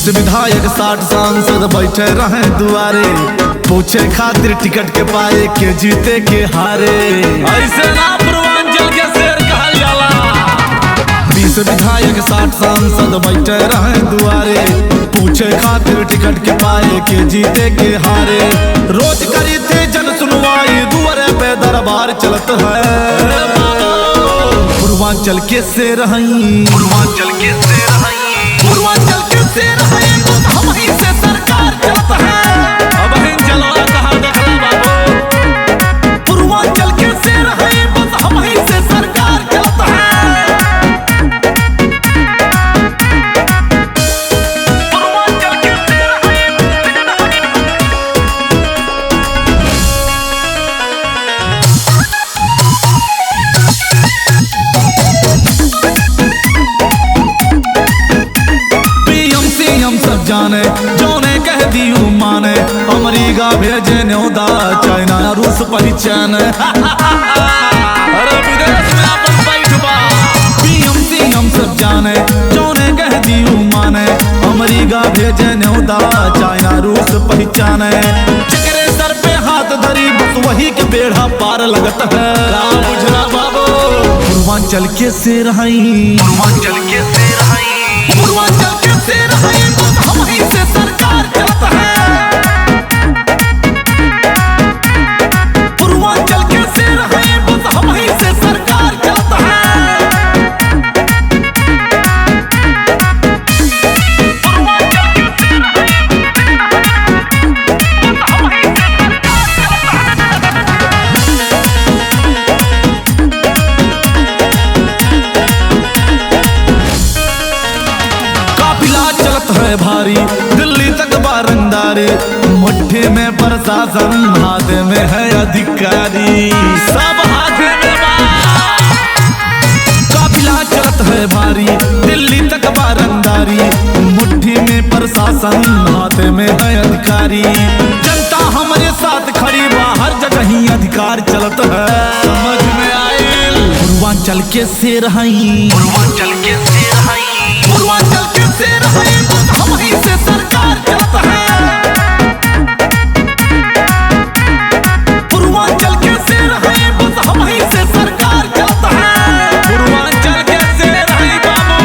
20 विधायक 60 सांसद बैठे रहे दुआरे, पूछे खातिर टिकट के पाए के जीते के हारे। ऐसे ना पूर्वांचल के शेर कहल जाला। 20 विधायक 60 सांसद बैठे रहे दुआरे, पूछे खातिर टिकट के पाए के जीते के हारे। रोज करी थे जन सुनवाई, दुआरे पे दरबार चलत है। पूर्वांचल के शेर हई, पूर्वांचल के शेर हई, पूर्वांचल के शेर हई, हम ही से सरकार चलत है। अब हिन चलो कहा देखला बाबू। पूर्वांचल के शेर हई, बस हम ही से सरकार चलत है। पूर्वांचल के शेर हई। हम सब जाने, जोने कह दियो माने, अमेरिका भेजे न्योदा, चाइना रूस परिचन। अरे विदेश में अपन बैठबा। बीएमसी हम सब जाने, जोने कह दियो माने, अमेरिका भेजे न्योदा, चाइना रूस पहचाने। जिकरे सर पे हाथ धरी बस वही के बेड़ा पार लगत है। बुझला बाबू। पूर्वांचल के शेर हई, पूर्वांचल के शेर हई, पूर्वांचल के शेर हई, हम ही से सरकार चलत है। पूर्वांचल के शेर हई, बस हम ही से सरकार चलत है। है भारी दिल्ली तक बारंदारी, मुट्ठी में प्रशासन, हाथ में है अधिकारी, सब हाथ में बा। काफिला चलत है भारी दिल्ली तक बारंदारी, मुट्ठी में प्रशासन, हाथ में है अधिकारी। जनता हमारे साथ खड़ी बा, हर जगह ही अधिकार चलत है। समझ में आइल। पूर्वांचल के शेर हई, पूर्वांचल के शेर हई, पूर्वांचल के शेर हई, हम ही से सरकार चलत है। पूर्वांचल के शेर हई, बस हम ही से सरकार चलत है। पूर्वांचल के शेर हई बाबू।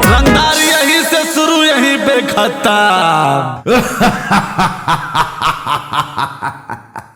रंगदार यही से शुरू, यहीं पे खत्म।